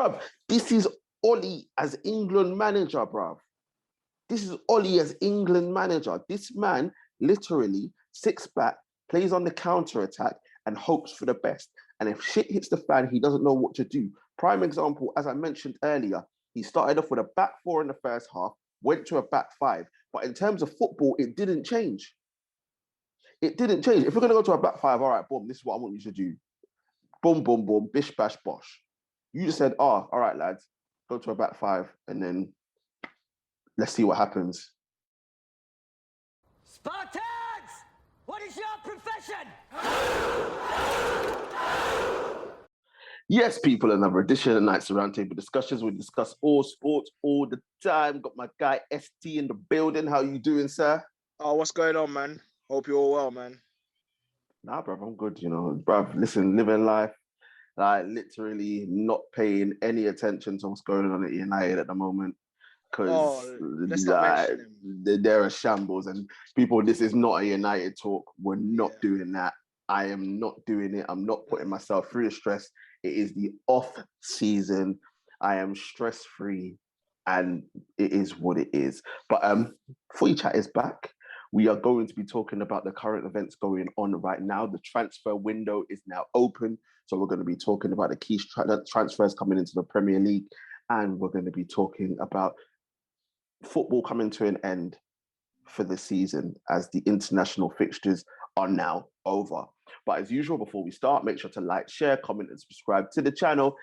bruv, this is Ollie as England manager, bruv. This is Ollie as England manager. This man literally sits back, plays on the counter-attack, and hopes for the best. And if shit hits the fan, he doesn't know what to do. Prime example, as I mentioned earlier, he started off with a back four in the first half, went to a back five. But in terms of football, it didn't change. It didn't change. If we're going to go to a back five, all right, boom, this is what I want you to do. Boom, boom, boom, bish, bash, bosh. You just said, all right, lads, go to a back five, and then let's see what happens. Spartans! What is your profession? Yes, people, another edition of Knightz Roundtable Discussions. We discuss all sports all the time. Got my guy ST in the building. How you doing, sir? Oh, what's going on, man? Hope you're all well, man. Nah, bruv, I'm good, Bruv, listen, living life, like literally not paying any attention to what's going on at United at the moment. Because they're a shambles, and people, this is not a United talk. We're not doing that. I am not doing it. I'm not putting myself through the stress. It is the off season. I am stress-free, and it is what it is. But Footie Chat is back. We are going to be talking about the current events going on right now. The transfer window is now open. So we're going to be talking about the key transfers coming into the Premier League. And we're going to be talking about football coming to an end for the season as the international fixtures are now over. But as usual, before we start, make sure to like, share, comment, and subscribe to the channel.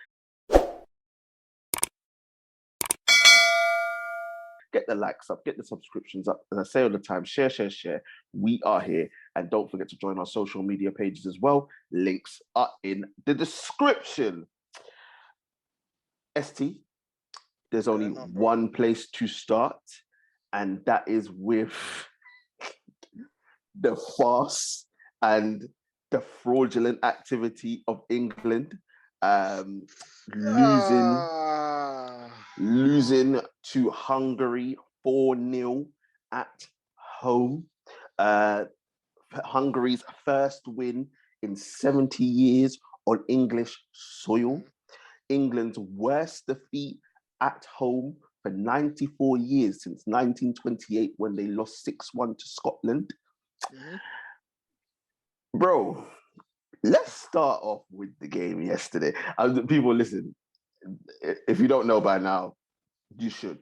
Get the likes up, get the subscriptions up. As I say all the time, share. We are here. And don't forget to join our social media pages as well. Links are in the description. ST, there's only one place to start, and that is with the farce and the fraudulent activity of England losing to Hungary 4-0 at home. Hungary's first win in 70 years on English soil. England's worst defeat at home for 94 years, since 1928, when they lost 6-1 to Scotland. Mm-hmm. Bro, let's start off with the game yesterday. People, listen, if you don't know by now, you should.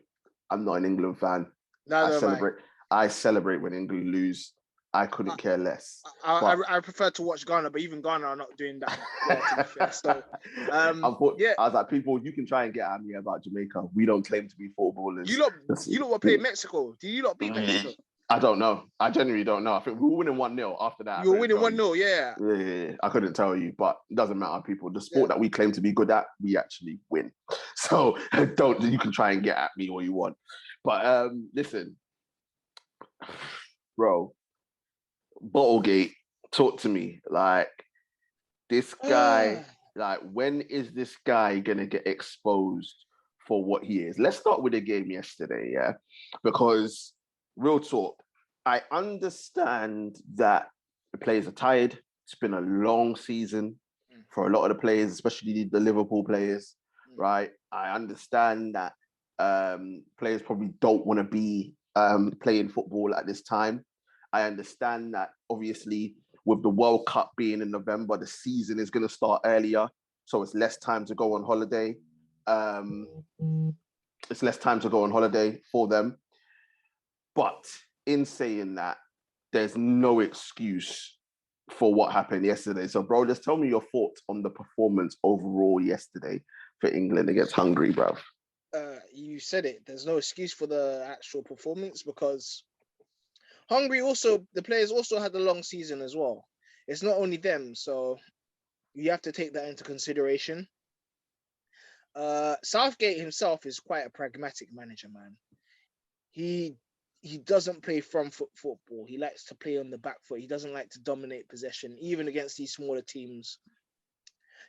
I'm not an England fan. I celebrate when England lose. I couldn't care less. I prefer to watch Ghana, but even Ghana are not doing that well, to be fair. So, I was like, people, you can try and get at me about Jamaica. We don't claim to be footballers. You lot were playing Mexico. Do you lot beat Mexico? I don't know. I genuinely don't know. I think we were winning 1-0 after that. You were winning 1-0, yeah. Yeah. I couldn't tell you, but it doesn't matter, people. The sport that we claim to be good at, we actually win. So you can try and get at me all you want. But listen, bro, BottleGate, talk to me. Like, this guy, when is this guy gonna get exposed for what he is? Let's start with the game yesterday, yeah? Because real talk, I understand that the players are tired. It's been a long season for a lot of the players, especially the Liverpool players, right? I understand that players probably don't want to be playing football at this time. I understand that, obviously, with the World Cup being in November, the season is going to start earlier, so it's less time to go on holiday. It's less time to go on holiday for them. But in saying that, there's no excuse for what happened yesterday. So, bro, just tell me your thoughts on the performance overall yesterday for England against Hungary, bro. You said it. There's no excuse for the actual performance, because Hungary also, the players also had a long season as well. It's not only them, so you have to take that into consideration. Southgate himself is quite a pragmatic manager, man. He doesn't play front foot football. He likes to play on the back foot. He doesn't like to dominate possession, even against these smaller teams.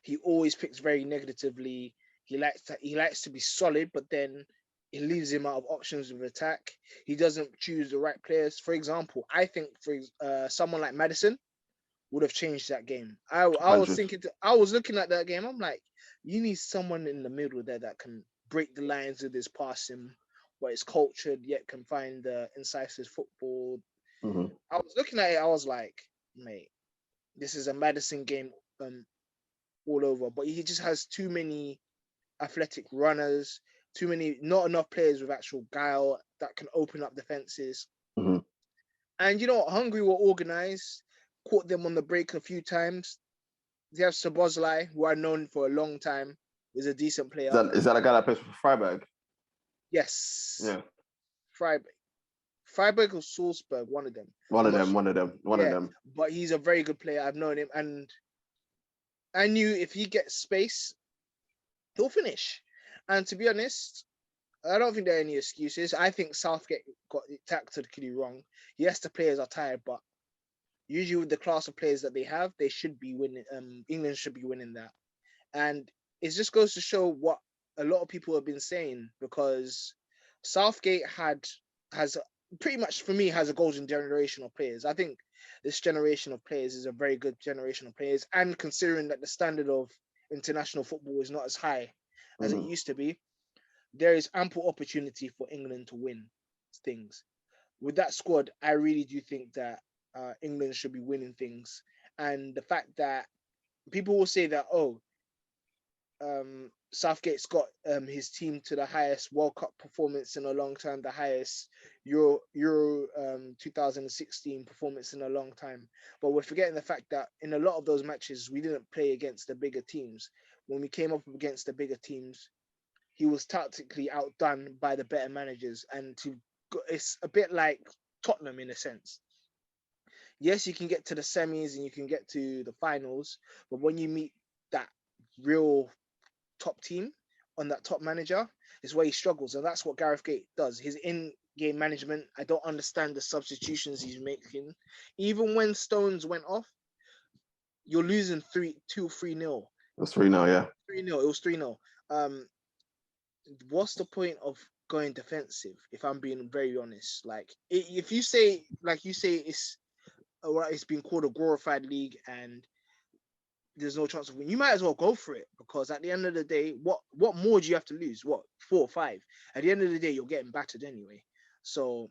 He always picks very negatively. He likes to be solid, but then it leaves him out of options with attack. He doesn't choose the right players. For example, I think for someone like Maddison would have changed that game. I was 100. thinking, I was looking at that game. I'm like, you need someone in the middle there that can break the lines with his passing, where it's cultured yet can find the incisive football. Mm-hmm. I was looking at it. I was like, mate, this is a Madison game all over. But he just has too many athletic runners, not enough players with actual guile that can open up defenses. Mm-hmm. And you know what? Hungary were organized, caught them on the break a few times. They have Szoboszlai, who are known for a long time, is a decent player. Is that a guy that plays for Freiburg? Yes. Yeah. Freiburg or Salzburg, one of them. One of them. But he's a very good player. I've known him, and I knew if he gets space, he'll finish. And to be honest, I don't think there are any excuses. I think Southgate got it tactically wrong. Yes, the players are tired, but usually with the class of players that they have, they should be winning. England should be winning that. And it just goes to show what a lot of people have been saying, because Southgate has pretty much, for me, has a golden generation of players. I think this generation of players is a very good generation of players. And considering that the standard of international football is not as high as it used to be, there is ample opportunity for England to win things. With that squad, I really do think that England should be winning things. And the fact that people will say that, Southgate's got his team to the highest World Cup performance in a long time, the highest Euro 2016 performance in a long time. But we're forgetting the fact that in a lot of those matches, we didn't play against the bigger teams. When we came up against the bigger teams, he was tactically outdone by the better managers. And it's a bit like Tottenham in a sense. Yes, you can get to the semis and you can get to the finals, but when you meet that real top team on that top manager, is where he struggles. And that's what Gareth Southgate does. His in-game management, I don't understand the substitutions he's making. Even when Stones went off, you're losing 3-0. That's 3-0, yeah. 3-0. It was 3-0. What's the point of going defensive, if I'm being very honest? Like, if you say, like you say, it's been called a glorified league and there's no chance of winning, you might as well go for it, because at the end of the day, what more do you have to lose? What, 4 or 5? At the end of the day, you're getting battered anyway. So,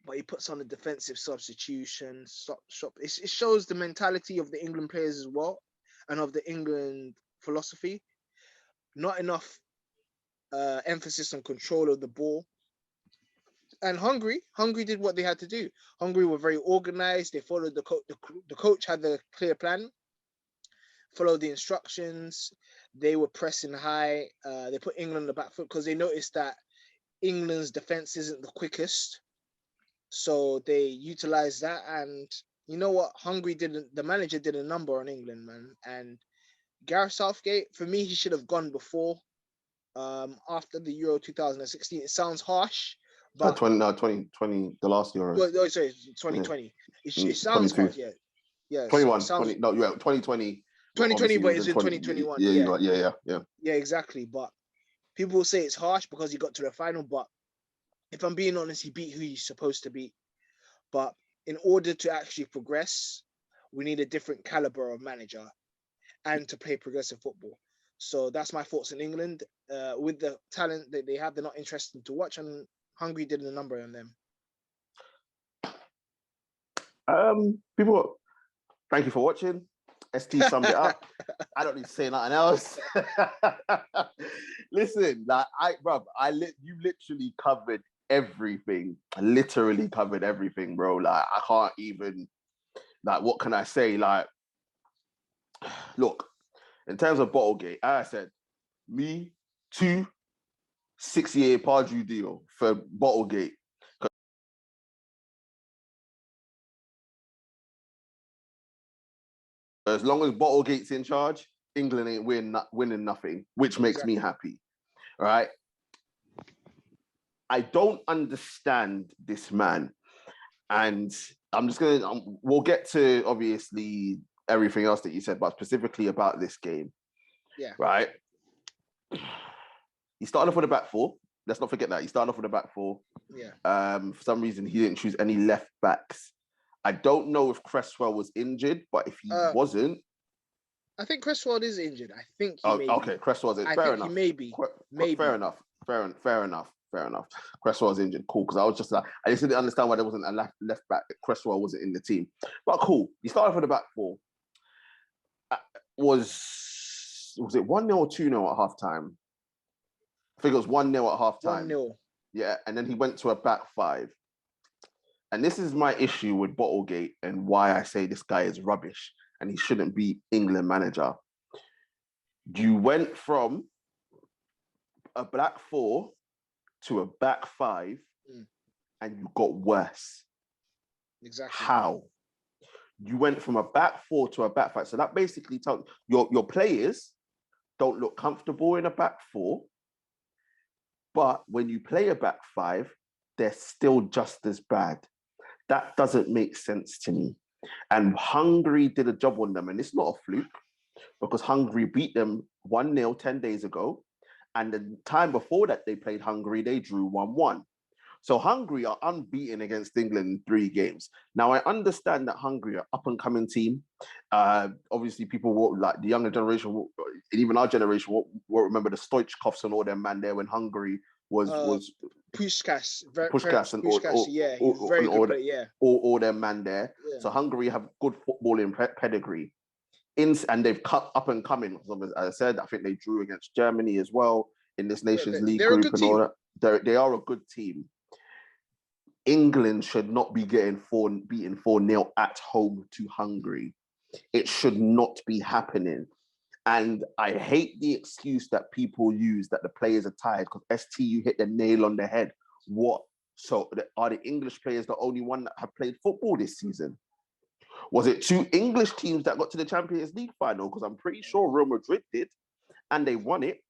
but he puts on a defensive substitution. It shows the mentality of the England players as well, and of the England philosophy. Not enough emphasis on control of the ball. And Hungary did what they had to do. Hungary were very organized. They followed the coach had the clear plan, followed the instructions. They were pressing high. They put England on the back foot because they noticed that England's defense isn't the quickest. So they utilized that. And you know what? The manager did a number on England, man. And Gareth Southgate, for me, he should have gone before, after the Euro 2016. It sounds harsh, but 2020, the last Euro. Sorry, 2020. Yeah. It sounds harsh, yeah. Yeah. 21, 2020. 2020, but it's in 2021. Yeah. Yeah, exactly. But people will say it's harsh because he got to the final. But if I'm being honest, he beat who he's supposed to beat. But in order to actually progress, we need a different caliber of manager and to play progressive football. So that's my thoughts in England. With the talent that they have, they're not interesting to watch, and Hungary did a number on them. People, thank you for watching. ST summed it up. I don't need to say nothing else. Listen, like you literally covered everything. I literally covered everything, bro. Like, I can't even, like, what can I say? Like, look, in terms of BottleGate, I said, me, 2 6-year Pardue deal for BottleGate. As long as BottleGate's in charge, England ain't winning nothing, which makes me happy. All right? I don't understand this man. And I'm just going to, we'll get to, obviously, everything else that you said, but specifically about this game. Yeah. Right? He started off with a back 4. Let's not forget that. He started off with a back 4. Yeah. For some reason, he didn't choose any left backs I don't know if Cresswell was injured, but if he wasn't, I think Cresswell is injured. I think he may okay, be. Cresswell's injured. I Fair think enough. he may be. Maybe. Fair enough. Fair enough. Cresswell's injured. Cool. Because I was just like, I just didn't understand why there wasn't a left back. Cresswell wasn't in the team. But cool. You started with the back four. Was it 1-0 or 2-0 at half time? I think it was 1-0 at half time. 1-0. Yeah. And then he went to a back five. And this is my issue with BottleGate and why I say this guy is rubbish and he shouldn't be England manager. You went from a back four to a back five and you got worse. Exactly. How? You went from a back four to a back five. So that basically tells your players don't look comfortable in a back four, but when you play a back five, they're still just as bad. That doesn't make sense to me. And Hungary did a job on them, and it's not a fluke because Hungary beat them 1-0 10 days ago. And the time before that they played Hungary, they drew 1-1. So Hungary are unbeaten against England in 3 games. Now, I understand that Hungary are up-and-coming team. Obviously, people will, like the younger generation, and even our generation, will remember the Stoichkovs and all them man there when Hungary was Puskas, yeah, very good player, yeah. All their man there. Yeah. So Hungary have good footballing pedigree. And they've cut up and coming. As I said, I think they drew against Germany as well in this Nations League group and all that. They are a good team. England should not be getting beaten 4-0 at home to Hungary. It should not be happening. And I hate the excuse that people use that the players are tired because STU hit the nail on the head. What? So are the English players the only one that have played football this season? Was it 2 English teams that got to the Champions League final? Because I'm pretty sure Real Madrid did, and they won it,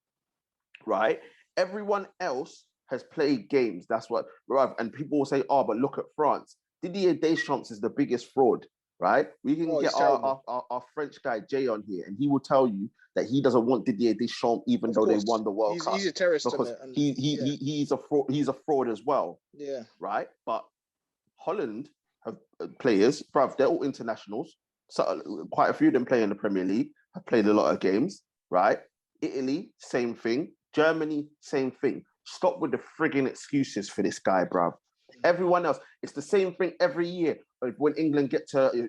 right? Everyone else has played games. That's what, right? And people will say, oh, but look at France. Didier Deschamps is the biggest fraud, right? We can get our French guy, Jay, on here, and he will tell you that he doesn't want Didier Deschamps, even though they won the World Cup. He's a terrorist. Because he's a fraud. He's a fraud as well. Yeah. Right? But Holland have players, bruv, they're all internationals. So quite a few of them play in the Premier League, have played a lot of games, right? Italy, same thing. Germany, same thing. Stop with the frigging excuses for this guy, bruv. Everyone else, it's the same thing every year. When England get to,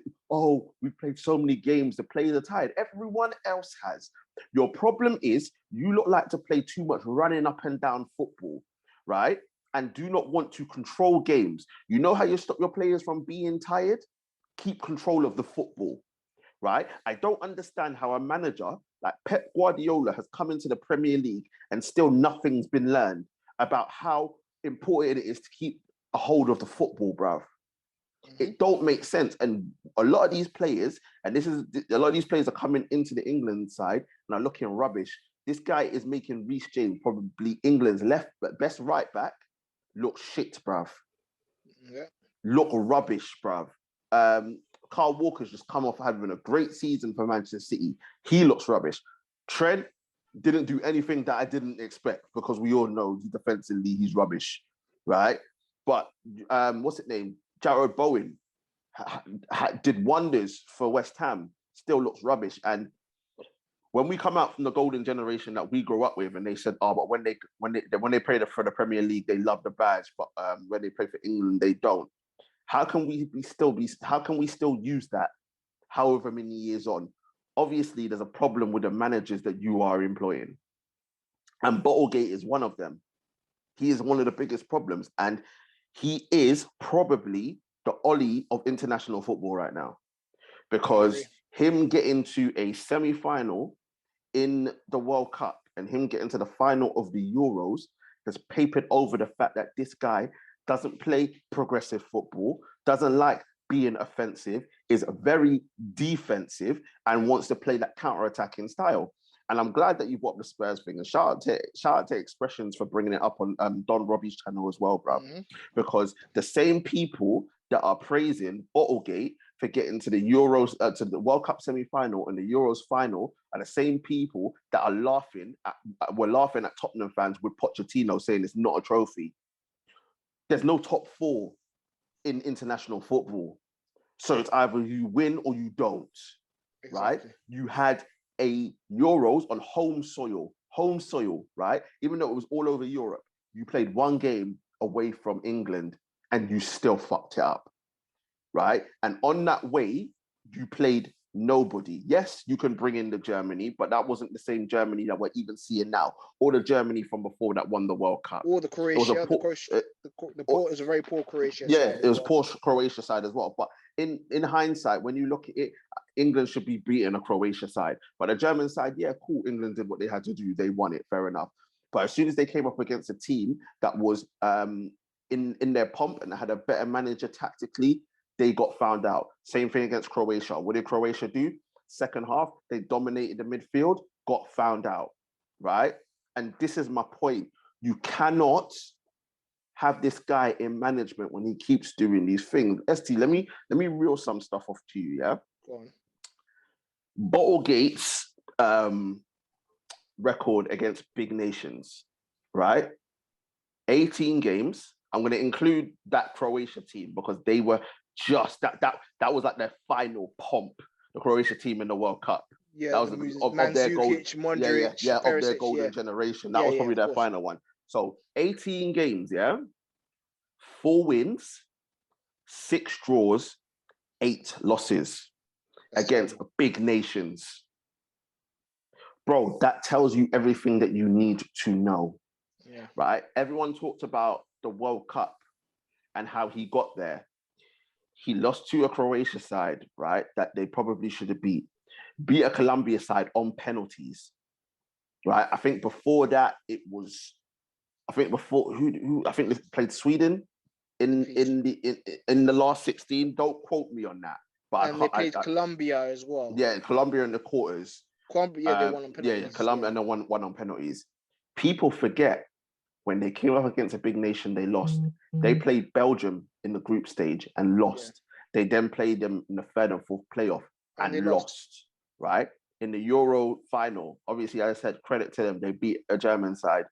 we played so many games, the players are tired. Everyone else has. Your problem is you look like to play too much running up and down football, right? And do not want to control games. You know how you stop your players from being tired? Keep control of the football, right? I don't understand how a manager like Pep Guardiola has come into the Premier League and still nothing's been learned about how important it is to keep a hold of the football, bruv. It don't make sense. And a lot of these players, a lot of these players are coming into the England side and are looking rubbish. This guy is making Reece James, probably England's best right back, look shit, bruv. Yeah. Look rubbish, bruv. Carl Walker's just come off having a great season for Manchester City. He looks rubbish. Trent didn't do anything that I didn't expect because we all know defensively he's rubbish, right? But what's his name? Jarrod Bowen did wonders for West Ham. Still looks rubbish. And when we come out from the golden generation that we grew up with, and they said, "Oh, but when they play for the Premier League, they love the badge, but when they play for England, they don't." How can we still use that however many years on? Obviously, there's a problem with the managers that you are employing. And BottleGate is one of them. He is one of the biggest problems. And he is probably the Ollie of international football right now. Because him getting to a semi-final in the World Cup and him getting to the final of the Euros has papered over the fact that this guy doesn't play progressive football, doesn't like being offensive, is very defensive and wants to play that counter-attacking style. And I'm glad that you brought the Spurs thing. And shout out to Expressions for bringing it up on Don Robbie's channel as well, bro. Mm-hmm. Because the same people that are praising BottleGate for getting to the Euros, to the World Cup semi-final and the Euros final are the same people that are laughing at Tottenham fans with Pochettino saying it's not a trophy. There's no top 4 in international football. So it's either you win or you don't, right? Exactly. You had a Euros on home soil, right? Even though it was all over Europe, you played one game away from England and you still fucked it up, right? And on that way, you played nobody. Yes, you can bring in the Germany, but that wasn't the same Germany that we're even seeing now, or the Germany from before that won the World Cup. Or the Croatia, it was a very poor Croatia side. It was poor Croatia side as well. But in hindsight, when you look at it, England should be beating a Croatia side. But the German side, yeah, cool. England did what they had to do. They won it, fair enough. But as soon as they came up against a team that was in their pomp and had a better manager tactically, they got found out. Same thing against Croatia. What did Croatia do? Second half, they dominated the midfield, got found out, right? And this is my point. You cannot have this guy in management when he keeps doing these things. ST, let me reel some stuff off to you, yeah? Go on. BottleGate's record against big nations, right? 18 games. I'm going to include that Croatia team because they were just that was like their final pomp. The Croatia team in the World Cup. Yeah, that was of their golden, Modric, of their golden generation. That was probably their final one. So 18 games, yeah, 4 wins, 6 draws, 8 losses against big nations. Bro, that tells you everything that you need to know. Yeah. Right? Everyone talked about the World Cup and how he got there. He lost to a Croatia side, right, that they probably should have beat a Colombia side on penalties, right? I think before that, it was, I think they played Sweden in the last 16. Don't quote me on that. But they played Colombia as well. Yeah, Colombia in the quarters. Colombia, they won on penalties. Yeah, Colombia and they won on penalties. People forget when they came up against a big nation, they lost. They played Belgium in the group stage and lost. Yeah. They then played them in the 3rd and 4th playoff and lost. Right? In the Euro final, obviously, as I said, credit to them. They beat a German side.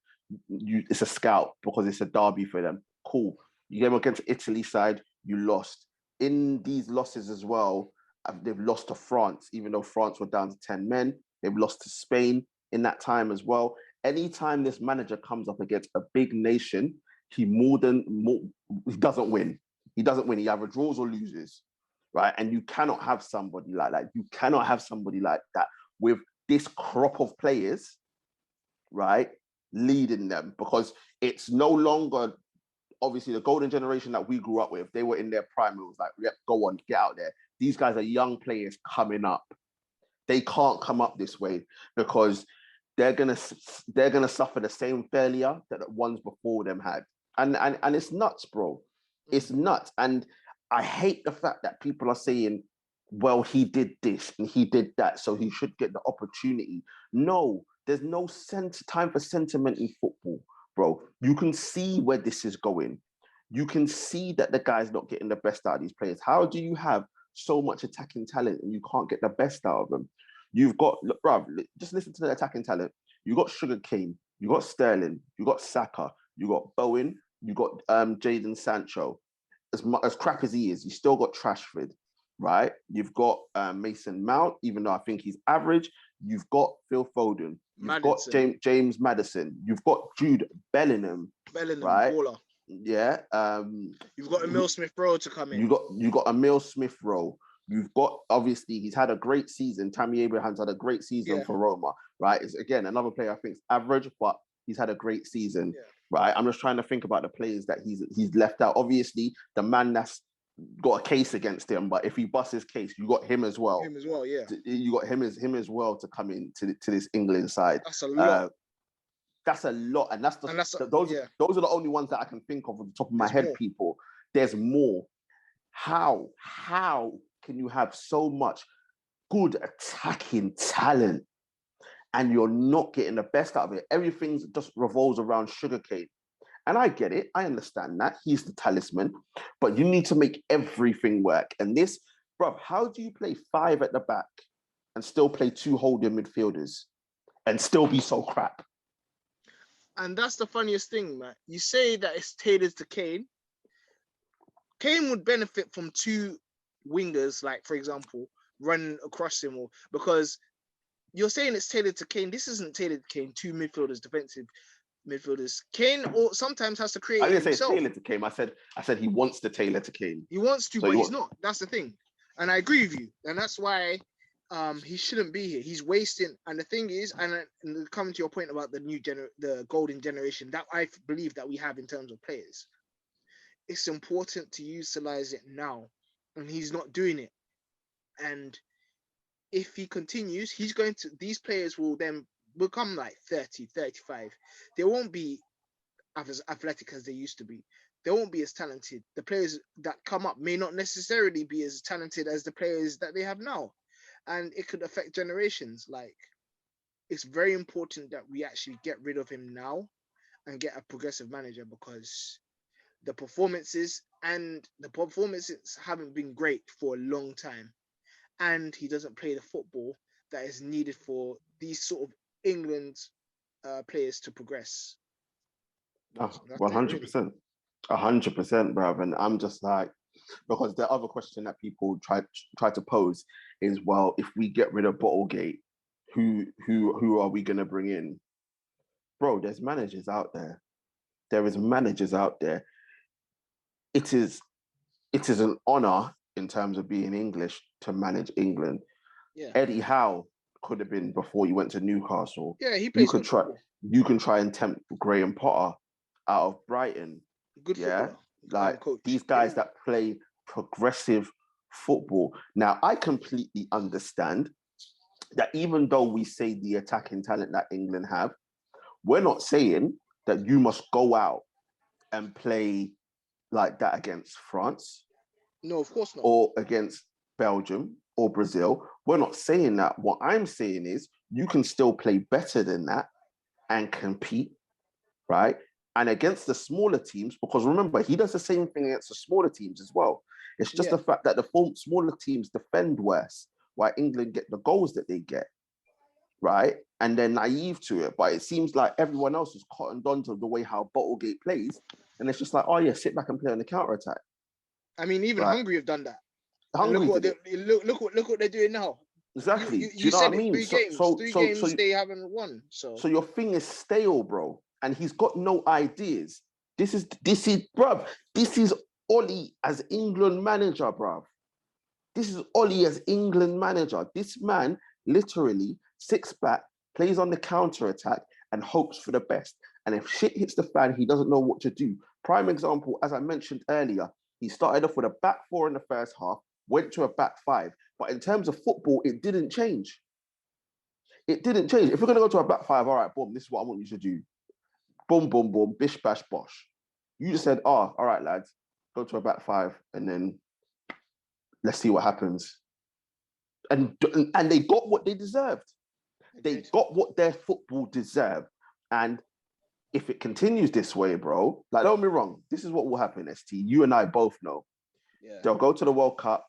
It's a scout because it's a derby for them. Cool. You came against Italy side, you lost. In these losses as well, they've lost to France, even though France were down to 10 men. They've lost to Spain in that time as well. Anytime this manager comes up against a big nation, he doesn't win. He doesn't win. He either draws or loses, right? And you cannot have somebody like that. You cannot have somebody like that with this crop of players, right, leading them, because it's no longer, obviously, the golden generation that we grew up with. They were in their prime. It was like, yep, go on, get out there. These guys are young players coming up. They can't come up this way because they're gonna suffer the same failure that the ones before them had. And it's nuts, bro. It's nuts. And I hate the fact that people are saying, well, he did this and he did that, so he should get the opportunity. No, there's no time for sentiment in football, bro. You can see where this is going. You can see that the guy's not getting the best out of these players. How do you have so much attacking talent and you can't get the best out of them? You've got, bruv, just listen to the attacking talent. You got Sugarcane, you got Sterling, you got Saka, you got Bowen, you got Jadon Sancho. As crap as he is, you still got Trashford, right? You've got Mason Mount, even though I think he's average. You've got Phil Foden. You've got James Maddison. You've got Jude Bellingham, right? Baller. Yeah. You've got Emil Smith-Rowe to come in. You got Emil Smith-Rowe. You've got, obviously, he's had a great season. Tammy Abraham's had a great season for Roma, right? It's, again, another player I think is average, but he's had a great season, right? I'm just trying to think about the players that he's left out. Obviously, the man that's got a case against him, but if he busts his case, you got him as well. You got him as well to come in to this England side. That's a lot. That's a lot, and those are the only ones that I can think of on the top of my head. People, there's more. How can you have so much good attacking talent and you're not getting the best out of it? Everything just revolves around Sugarcane. And I get it. I understand that. He's the talisman. But you need to make everything work. And this, bruv, how do you play 5 at the back and still play 2 holding midfielders and still be so crap? And that's the funniest thing, man. You say that it's tailored to Kane. Kane would benefit from 2 wingers, like for example, run across him, or because you're saying it's tailored to Kane. This isn't tailored to Kane. Two midfielders, defensive midfielders. Kane or sometimes has to create I it didn't say it's himself. tailored to Kane. I said he wants to tailor to Kane. He wants to, So but he's not. That's the thing. And I agree with you. And that's why he shouldn't be here. He's wasting. And the thing is, and coming to your point about the golden generation that I believe that we have in terms of players, it's important to utilize it now. And he's not doing it. And if he continues, these players will then become like 30, 35. They won't be as athletic as they used to be. They won't be as talented. The players that come up may not necessarily be as talented as the players that they have now. And it could affect generations. Like, it's very important that we actually get rid of him now and get a progressive manager, because the performances haven't been great for a long time. And he doesn't play the football that is needed for these sort of England players to progress. 100%. 100%, bruv. And I'm just like, because the other question that people try to pose is, well, if we get rid of BottleGate, who are we gonna bring in? Bro, there's managers out there. There is managers out there. It is an honor in terms of being English to manage England. Yeah. Eddie Howe could have been before you went to Newcastle. Yeah, he plays. You can try and tempt Graham Potter out of Brighton. Good footballer. Like these guys that play progressive football. Now, I completely understand that even though we say the attacking talent that England have, we're not saying that you must go out and play like that against France. No, of course not. Or against Belgium or Brazil. We're not saying that. What I'm saying is you can still play better than that and compete, right? And against the smaller teams, because remember, he does the same thing against the smaller teams as well. It's just the fact that the smaller teams defend worse, while England get the goals that they get, right? And they're naive to it. But it seems like everyone else is cottoned on to the way how BottleGate plays. And it's just like, oh yeah, sit back and play on the counter-attack. I mean, even Hungary have done that. Hungary look what they're doing now. Exactly. You know said what I mean? Three games they haven't won. So your thing is stale, bro. And he's got no ideas. This is bruv. This is Ollie as England manager, bruv. This is Ollie as England manager. This man literally sits back, plays on the counter-attack, and hopes for the best. And if shit hits the fan, he doesn't know what to do. Prime example, as I mentioned earlier, he started off with a back four in the first half, went to a back five. But in terms of football, it didn't change. It didn't change. If we're going to go to a back five, all right, boom, this is what I want you to do. Boom, boom, boom, bish, bash, bosh. You just said, all right, lads, go to a back five, and then let's see what happens. And they got what they deserved. They got what their football deserved. And if it continues this way, bro, like, don't get me wrong, this is what will happen, ST. You and I both know. Yeah. They'll go to the World Cup.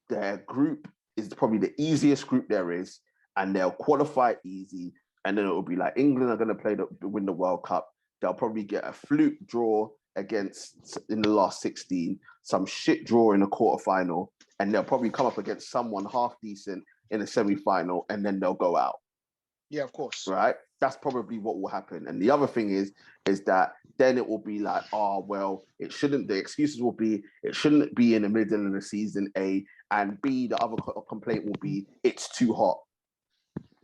Their group is probably the easiest group there is, and they'll qualify easy. And then it will be like England are going to win the World Cup. They'll probably get a fluke draw in the last 16, some shit draw in the quarterfinal, and they'll probably come up against someone half decent in the semi-final, and then they'll go out. Yeah, of course. Right? That's probably what will happen. And the other thing is that then it will be like, the excuses will be, it shouldn't be in the middle of the season, A, and B, the other complaint will be, it's too hot.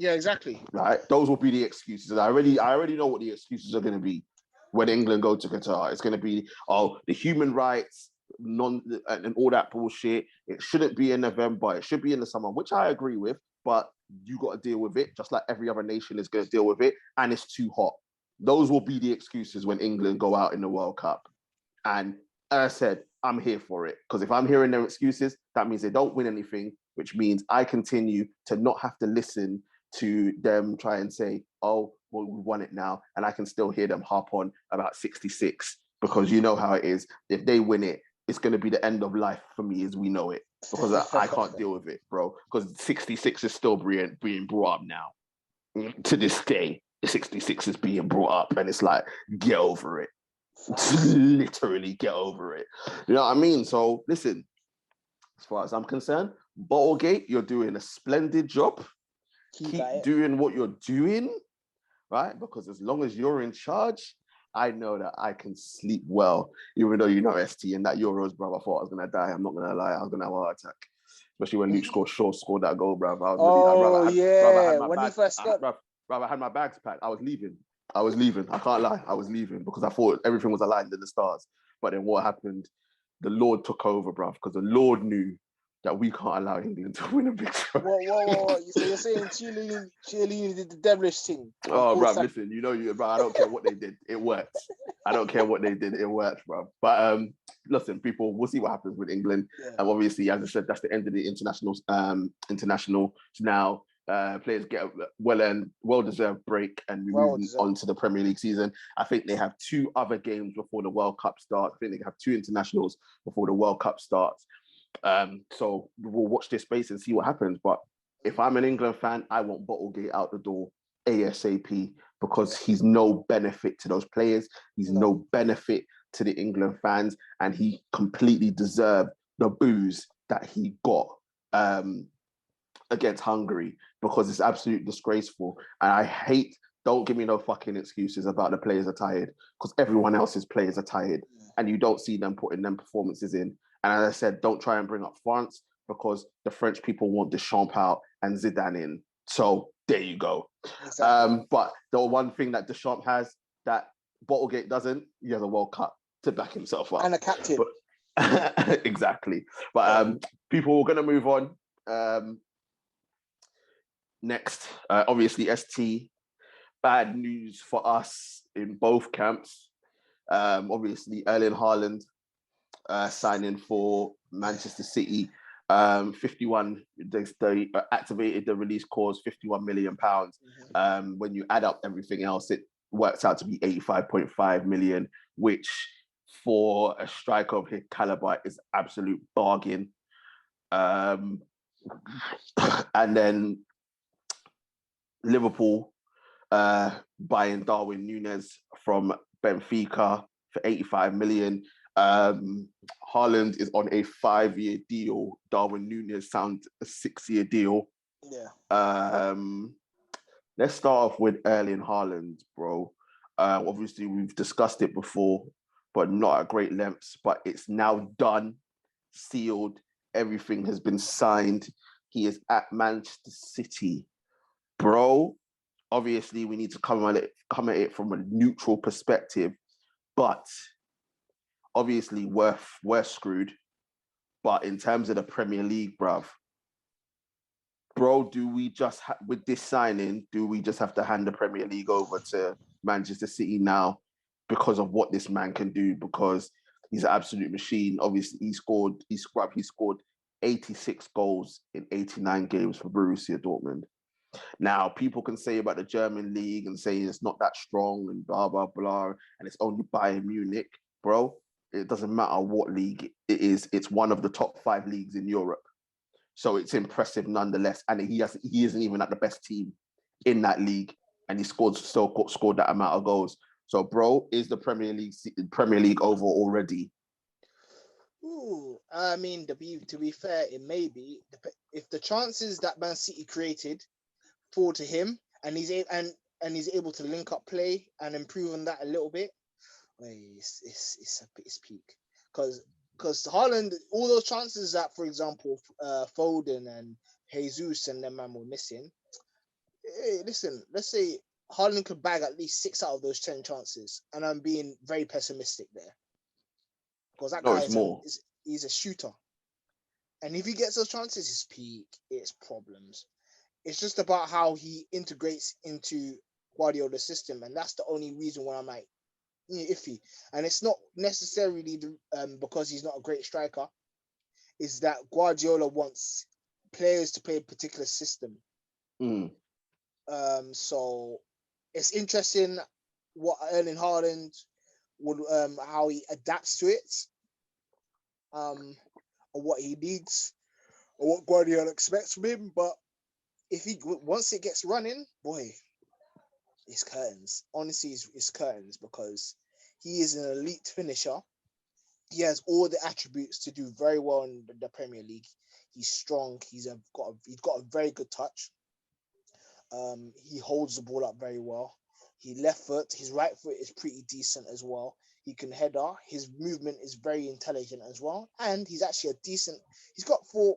Yeah, exactly. Right? Those will be the excuses. I already know what the excuses are going to be when England go to Qatar. It's going to be, the human rights, and all that bullshit. It shouldn't be in November. It should be in the summer, which I agree with, but you got to deal with it, just like every other nation is going to deal with it, and it's too hot. Those will be the excuses when England go out in the World Cup. And as I said, I'm here for it, because if I'm hearing their excuses, that means they don't win anything, which means I continue to not have to listen to them try and say, oh, well, we won it now, and I can still hear them harp on about 66, because you know how it is. If they win it, it's going to be the end of life for me as we know it, because I can't deal with it, bro, because 66 is still being brought up now. To this day, 66 is being brought up, and it's like, get over it. Literally get over it. You know what I mean? So listen, as far as I'm concerned. BottleGate, you're doing a splendid job. Keep doing what you're doing, right? Because as long as you're in charge, I know that I can sleep well, even though you know ST and that Euros, bro. I thought I was gonna die. I'm not gonna lie, I was gonna have a heart attack, especially when Shaw scored that goal, bro. I was I had my bags packed. I was leaving. I can't lie. I was leaving because I thought everything was aligned in the stars. But then what happened? The Lord took over, bro, because the Lord knew that we can't allow England to win a big trophy. Whoa. So you're saying cheerleading did the devilish thing? Oh, bro, listen, bro, I don't care what they did. It worked. I don't care what they did. It worked, bro. But listen, people, we'll see what happens with England. And obviously, as I said, that's the end of the internationals. Now, players get a well-deserved break and we move on to the Premier League season. I think they have 2 other games before the World Cup starts. I think they have 2 internationals before the World Cup starts. So we'll watch this space and see what happens. But if I'm an England fan, I want BottleGate out the door ASAP because he's no benefit to those players. He's no benefit to the England fans, and he completely deserved the boos that he got against Hungary because it's absolutely disgraceful. And I hate, don't give me no fucking excuses about the players are tired because everyone else's players are tired and you don't see them putting them performances in. And as I said, don't try and bring up France because the French people want Deschamps out and Zidane in. So there you go. Exactly. But the one thing that Deschamps has that BottleGate doesn't, he has a World Cup to back himself up. And a captain. Exactly. But people are going to move on. Next, obviously, ST, bad news for us in both camps. Obviously, Erling Haaland signing for Manchester City. 51, they activated the release clause, £51 million. When you add up everything else, it works out to be 85.5 million, which for a striker of his caliber is absolute bargain. And then Liverpool buying Darwin Nunez from Benfica for 85 million. Haaland is on a 5-year deal. Darwin Nunez sounds a 6-year deal. Let's start off with Erling Haaland, bro. Obviously, we've discussed it before, but not at great lengths. But it's now done, sealed. Everything has been signed. He is at Manchester City. Bro, obviously, we need to come at it from a neutral perspective, but obviously we're screwed. But in terms of the Premier League, bro, do we just with this signing, do we just have to hand the Premier League over to Manchester City now because of what this man can do? Because he's an absolute machine. Obviously, he scored 86 goals in 89 games for Borussia Dortmund. Now, people can say about the German league and say it's not that strong and blah, blah, blah, and it's only Bayern Munich. Bro, it doesn't matter what league it is. It's one of the top 5 leagues in Europe. So it's impressive nonetheless. And he isn't even at the best team in that league. And he scored that amount of goals. So, bro, is the Premier League over already? Ooh, I mean, to be fair, it may be. If the chances that Man City created fall to him, and he's able to link up play and improve on that a little bit, it's peak. Because Haaland, all those chances that, for example, Foden and Jesus and them man were missing. Hey, listen, let's say Haaland could bag at least 6 out of those 10 chances, and I'm being very pessimistic there. Because that guy he's a shooter. And if he gets those chances, it's peak. It's problems. It's just about how he integrates into Guardiola's system. And that's the only reason why I'm like, iffy. And it's not necessarily because he's not a great striker. Is that Guardiola wants players to play a particular system. So it's interesting what Erling Haaland would how he adapts to it, or what he needs, or what Guardiola expects from him. But if once it gets running, boy, it's curtains. Honestly, it's curtains because he is an elite finisher. he has all the attributes to do very well in the Premier League. He's strong. He's got a very good touch. He holds the ball up very well. His right foot is pretty decent as well. He can header. His movement is very intelligent as well, and he's actually He's got for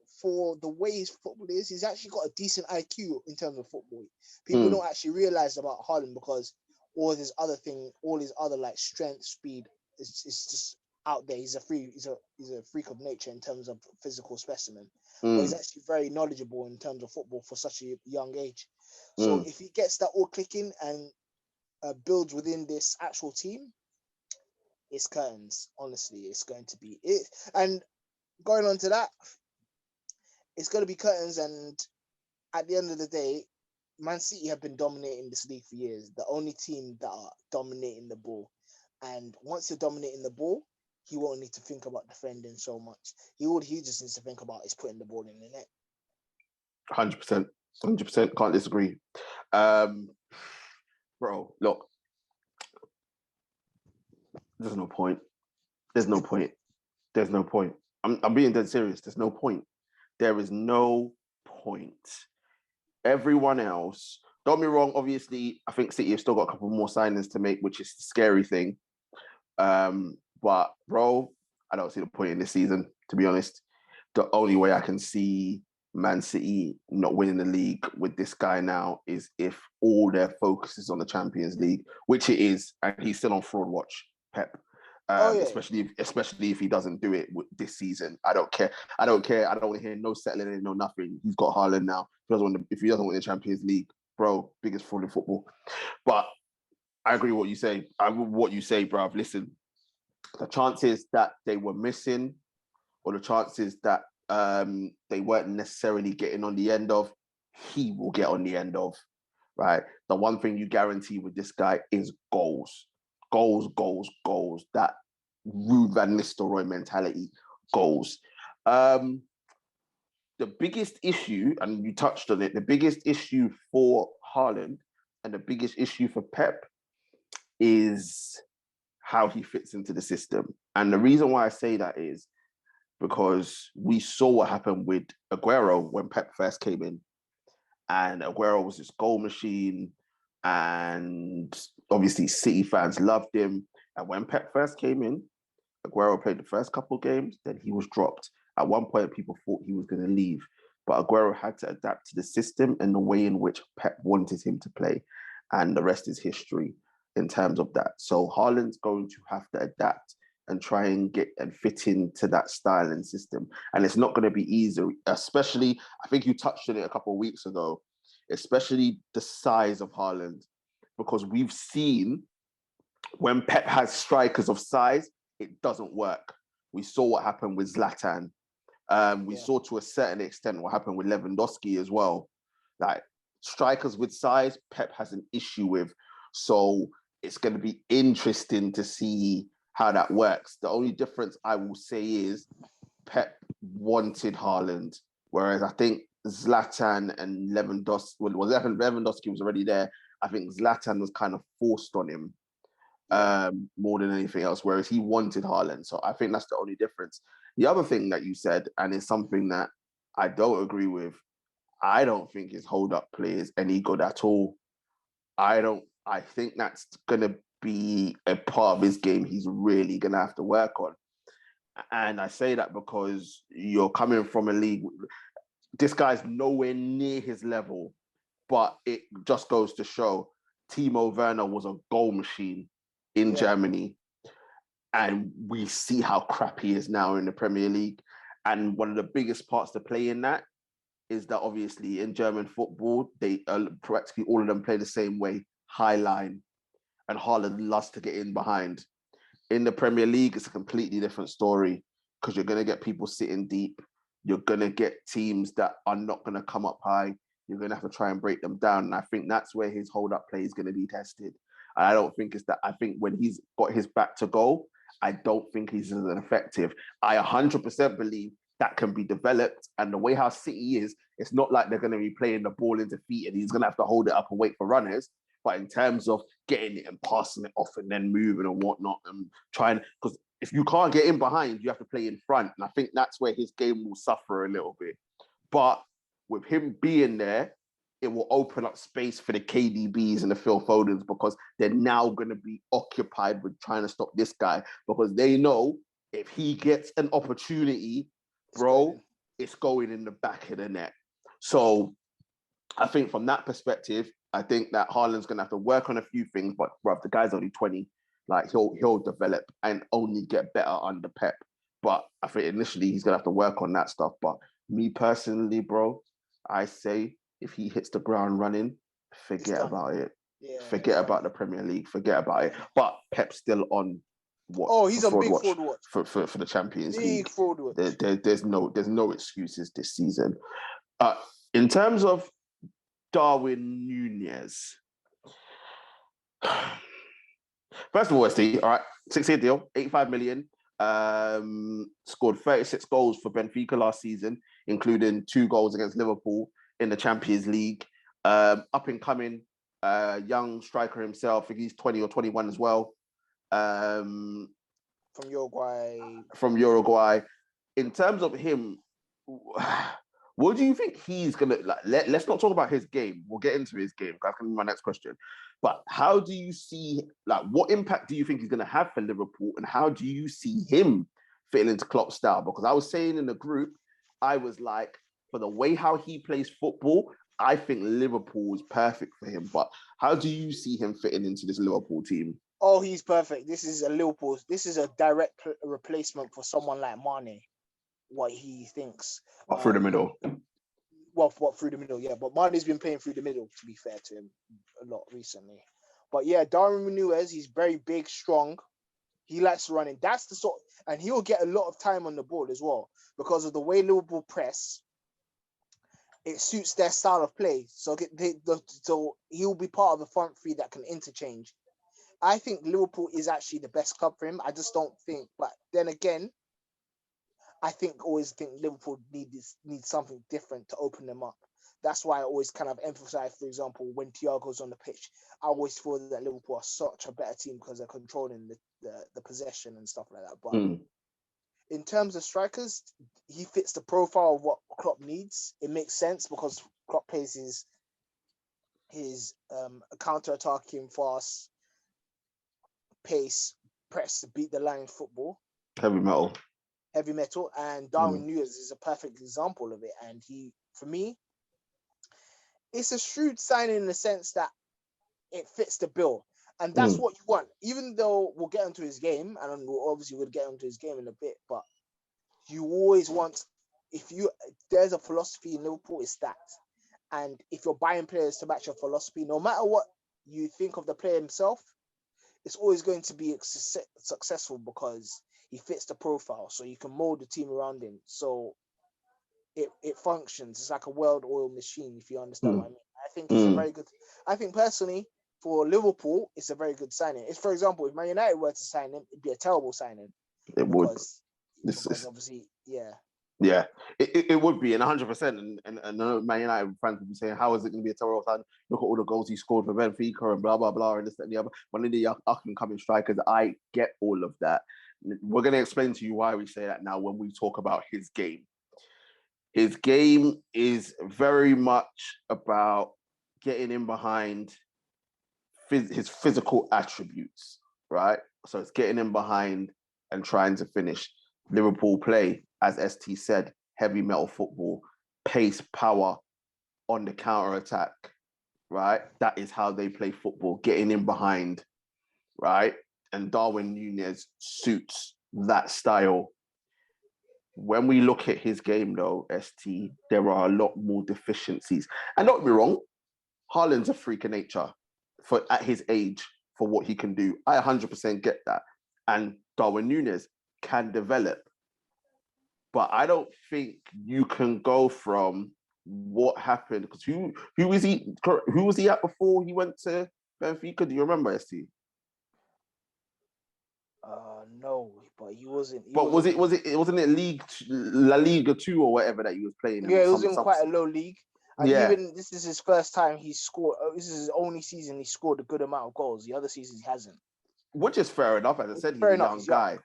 the way his football is. He's actually got a decent IQ in terms of football. People don't actually realize about Haaland because all his other like strength, speed is just out there. He's a freak of nature in terms of physical specimen, but he's actually very knowledgeable in terms of football for such a young age. So if he gets that all clicking and builds within this actual team, it's curtains. Honestly, it's going to be it. And going on to that, it's going to be curtains. And at the end of the day, Man City have been dominating this league for years. The only team that are dominating the ball. And once you're dominating the ball, he won't need to think about defending so much. He just needs to think about is putting the ball in the net. 100%. 100%. Can't disagree. Bro, look. There's no point. I'm being dead serious. There's no point. There is no point. Everyone else, don't be wrong, obviously, I think City have still got a couple more signings to make, which is the scary thing. But, bro, I don't see the point in this season, to be honest. The only way I can see Man City not winning the league with this guy now is if all their focus is on the Champions League, which it is, and he's still on fraud watch, Pep. Especially if he doesn't do it this season. I don't care. I don't want to hear no settling in, no nothing. He's got Haaland now. If he doesn't win the Champions League, bro, biggest fraud in football. But I agree with what you say. Bruv. Listen, the chances that they were missing, or the chances that they weren't necessarily getting on the end of, he will get on the end of, right? The one thing you guarantee with this guy is goals. Goals. That Ruud van Nistelrooy mentality, goals. The biggest issue, and you touched on it, the biggest issue for Haaland and the biggest issue for Pep is how he fits into the system. And the reason why I say that is because we saw what happened with Aguero when Pep first came in. And Aguero was this goal machine, and obviously City fans loved him. And when Pep first came in, Aguero played the first couple of games, then he was dropped. At one point, people thought he was going to leave, but Aguero had to adapt to the system and the way in which Pep wanted him to play. And the rest is history in terms of that. So Haaland's going to have to adapt and try and get and fit into that style and system. And it's not going to be easy, especially, I think you touched on it a couple of weeks ago, especially the size of Haaland, because we've seen when Pep has strikers of size, it doesn't work. We saw what happened with Zlatan. We saw to a certain extent what happened with Lewandowski as well. Like strikers with size, Pep has an issue with. So it's going to be interesting to see how that works. The only difference I will say is Pep wanted Haaland, whereas I think Zlatan and Lewandowski, Lewandowski was already there. I think Zlatan was kind of forced on him more than anything else, whereas he wanted Haaland. So I think that's the only difference. The other thing that you said, and it's something that I don't agree with, I don't think his hold-up play is any good at all. I think that's going to be a part of his game he's really going to have to work on. And I say that because you're coming from a league, this guy's nowhere near his level, but it just goes to show Timo Werner was a goal machine in Germany. And we see how crap he is now in the Premier League. And one of the biggest parts to play in that is that obviously in German football, they practically all of them play the same way, high line. And Haaland loves to get in behind. In the Premier League, it's a completely different story because you're going to get people sitting deep. You're going to get teams that are not going to come up high. You're going to have to try and break them down. And I think that's where his hold-up play is going to be tested. And I don't think it's that. I think when he's got his back to goal, I don't think he's as effective. I 100% believe that can be developed. And the way how City is, it's not like they're going to be playing the ball into feet and he's going to have to hold it up and wait for runners. But in terms of getting it and passing it off and then moving and whatnot and trying, because if you can't get in behind, you have to play in front. And I think that's where his game will suffer a little bit. But with him being there, it will open up space for the KDBs and the Phil Fodens because they're now going to be occupied with trying to stop this guy because they know if he gets an opportunity, bro, it's going in the back of the net. So I think from that perspective, I think that Haaland's going to have to work on a few things, but bro, the guy's only 20. Like he'll develop and only get better under Pep. But I think initially he's going to have to work on that stuff. But me personally, bro, I say if he hits the ground running, forget about it. Yeah, forget about the Premier League. Forget about it. But Pep's still on what? Oh, he's on big fraud watch for the Champions League. Big fraud watch. There's no excuses this season. In terms of Darwin Nunez, first of all, ST, all right, 6-year deal, 85 million. Scored 36 goals for Benfica last season, including 2 goals against Liverpool in the Champions League. Up and coming, young striker himself. I think he's 20 or 21 as well. From Uruguay. In terms of him, what do you think he's gonna like? Let's not talk about his game. We'll get into his game. That's gonna be my next question. But how do you see, like, what impact do you think he's gonna have for Liverpool, and how do you see him fitting into Klopp's style? Because I was saying in the group, I was like, for the way how he plays football, I think Liverpool is perfect for him. But how do you see him fitting into this Liverpool team? Oh, he's perfect. This is a direct replacement for someone like Mane. What he thinks. Through the middle. What through the middle, yeah. But Mane's been playing through the middle, to be fair to him, a lot recently. But yeah, Darwin Nunez, he's very big, strong. He likes running. That's the sort, and he'll get a lot of time on the ball as well because of the way Liverpool press. It suits their style of play. So he'll be part of the front three that can interchange. I think Liverpool is actually the best club for him. I just don't think, but then again, I always think Liverpool needs something different to open them up. That's why I always kind of emphasize, for example, when Thiago's on the pitch, I always feel that Liverpool are such a better team because they're controlling the possession and stuff like that. But in terms of strikers, he fits the profile of what Klopp needs. It makes sense because Klopp plays his counter-attacking, fast, pace, press to beat the line football. Heavy metal, and Darwin Nunez is a perfect example of it. And for me, it's a shrewd signing in the sense that it fits the bill, and that's what you want. Even though we'll get into his game, and we'll get into his game in a bit, but you always want, there's a philosophy in Liverpool, it's that. And if you're buying players to match your philosophy, no matter what you think of the player himself, it's always going to be successful because he fits the profile, so you can mold the team around him. So it functions. It's like a well-oiled machine, if you understand what I mean. I think it's a very good. I think personally, for Liverpool, it's a very good signing. If, for example, if Man United were to sign him, it'd be a terrible signing. It would. Because obviously, yeah. Yeah, it would be, and 100%. And I know Man United fans would be saying, how is it going to be a terrible signing? Look at all the goals he scored for Benfica and blah, blah, blah, and this, that, and the other. One of the up-and-coming strikers, I get all of that. We're going to explain to you why we say that now when we talk about his game. His game is very much about getting in behind his physical attributes, right? So it's getting in behind and trying to finish. Liverpool play, as ST said, heavy metal football, pace, power on the counter-attack, right? That is how they play football, getting in behind, right? And Darwin Nunez suits that style. When we look at his game, though, ST, there are a lot more deficiencies. And don't get me wrong, Haaland's a freak of nature at his age for what he can do. I 100% get that. And Darwin Nunez can develop. But I don't think you can go from what happened, because who was he at before he went to Benfica? Do you remember, ST? No, but he wasn't. Wasn't it La Liga 2 or whatever that he was playing? Yeah, it was in quite a low league. And even this is his first time he scored. This is his only season he scored a good amount of goals. The other seasons he hasn't. Which is fair enough. As I said, he's a young guy.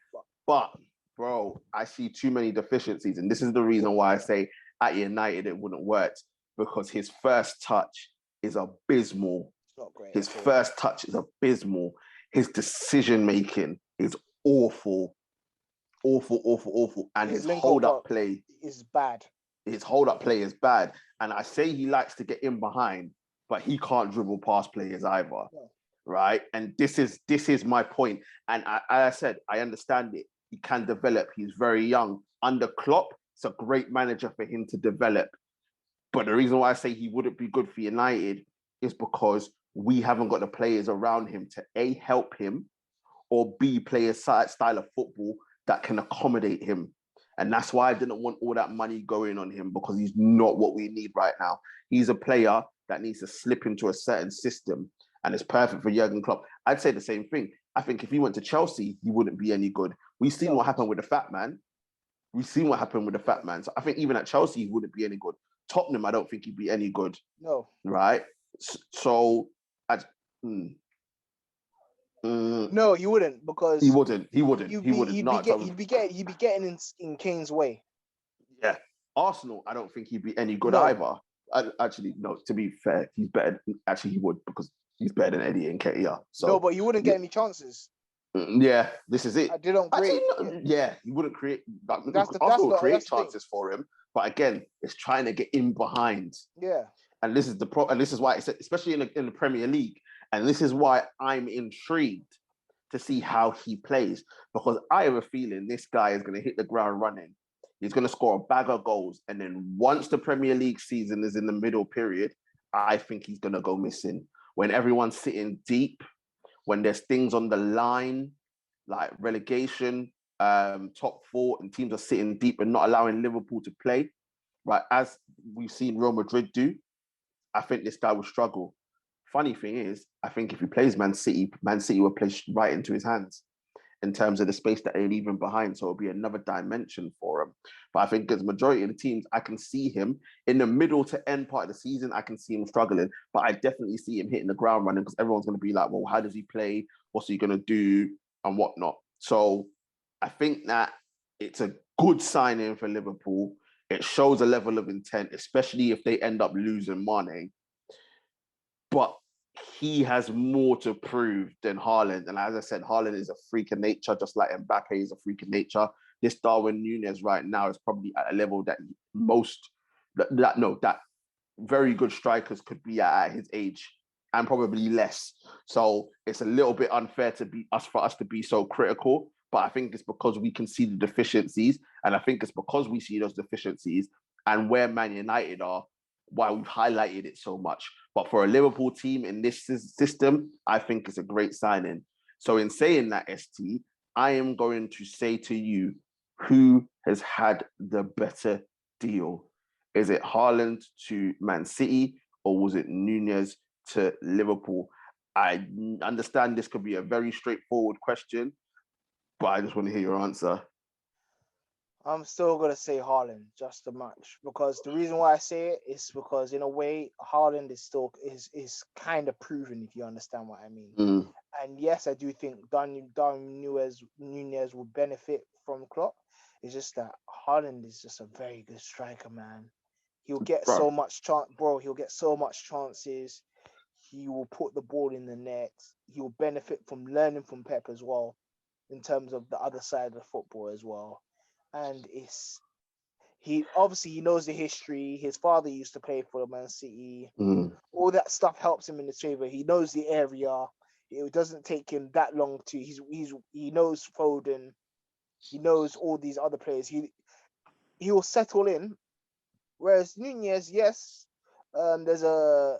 But, bro, I see too many deficiencies. And this is the reason why I say at United it wouldn't work. Because his first touch is abysmal. It's not great. His first touch is abysmal. His decision-making is awful. Awful, awful, awful. And his hold-up play is bad. His hold-up play is bad. And I say he likes to get in behind, but he can't dribble past players either. No. Right? And this is my point. And I said, I understand it. He can develop. He's very young. Under Klopp, it's a great manager for him to develop. But the reason why I say he wouldn't be good for United is because we haven't got the players around him to A, help him, or B, play a style of football that can accommodate him. And that's why I didn't want all that money going on him, because he's not what we need right now. He's a player that needs to slip into a certain system, and it's perfect for Jurgen Klopp. I'd say the same thing. I think if he went to Chelsea, he wouldn't be any good. We've seen what happened with the fat man. So I think even at Chelsea, he wouldn't be any good. Tottenham, I don't think he'd be any good. No. Right? So, no, you wouldn't, because he wouldn't. You'd be getting in Kane's way. Yeah. Arsenal, I don't think he'd be any good either. Actually, no, to be fair, he's better. Actually, he would, because he's better than Eddie and Nketiah. So, no, but you wouldn't get any chances. Yeah, this is it. They don't create. He wouldn't create. Arsenal will create chances for him, but again, it's trying to get in behind. Yeah. And this is the problem, and this is why, especially in the Premier League, and this is why I'm intrigued to see how he plays, because I have a feeling this guy is going to hit the ground running. He's going to score a bag of goals, and then once the Premier League season is in the middle period, I think he's going to go missing. When everyone's sitting deep, when there's things on the line, like relegation, top four, and teams are sitting deep and not allowing Liverpool to play, right, as we've seen Real Madrid do, I think this guy will struggle. Funny thing is, I think if he plays Man City will play right into his hands in terms of the space that they leave him behind. So it'll be another dimension for him. But I think as majority of the teams, I can see him in the middle to end part of the season. I can see him struggling, but I definitely see him hitting the ground running, because everyone's going to be like, well, how does he play? What's he going to do? And whatnot. So I think that it's a good signing for Liverpool. It shows a level of intent, especially if they end up losing Mane. But he has more to prove than Haaland. And as I said, Haaland is a freak of nature, just like Mbappe is a freak of nature. This Darwin Nunez right now is probably at a level that that very good strikers could be at his age, and probably less. So it's a little bit unfair for us to be so critical. But I think it's because we can see the deficiencies, and I think it's because we see those deficiencies and where Man United are, why we've highlighted it so much. But for a Liverpool team in this system, I think it's a great signing. So in saying that, ST, I am going to say to you, who has had the better deal? Is it Haaland to Man City, or was it Nunez to Liverpool? I understand this could be a very straightforward question, but I just want to hear your answer. I'm still going to say Haaland just a much, because the reason why I say it is because in a way, Haaland is still is kind of proven, if you understand what I mean. And yes, I do think Darwin Nunez will benefit from Klopp. It's just that Haaland is just a very good striker, man. He'll get so much chance, bro. He'll get so much chances. He will put the ball in the net. He will benefit from learning from Pep as well, in terms of the other side of football as well. And he knows the history. His father used to play for Man City. All that stuff helps him in his favor. He knows the area. It doesn't take him that long to. He knows Foden. He knows all these other players. He will settle in. Whereas Nunez, yes, there's a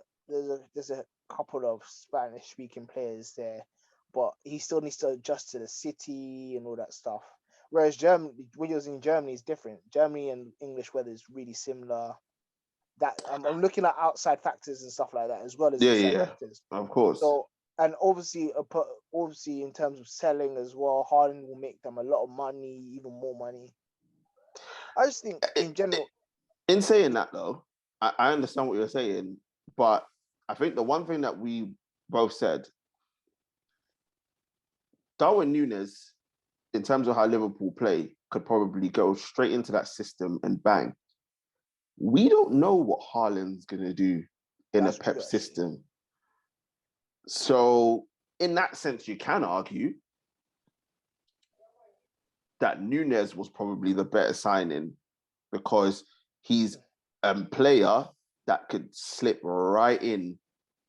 couple of Spanish speaking players there, but he still needs to adjust to the city and all that stuff. Whereas Germany, when he was in Germany, is different. Germany and English weather is really similar. That I'm looking at outside factors and stuff like that, as well as inside factors. Of course. So, and obviously in terms of selling as well, Haaland will make them a lot of money, even more money. I just think in general. In saying that though, I understand what you're saying, but I think the one thing that we both said, Darwin Nunez in terms of how Liverpool play, could probably go straight into that system and bang. We don't know what Haaland's going to do in a Pep system. So in that sense, you can argue that Nunez was probably the better signing because he's a player that could slip right in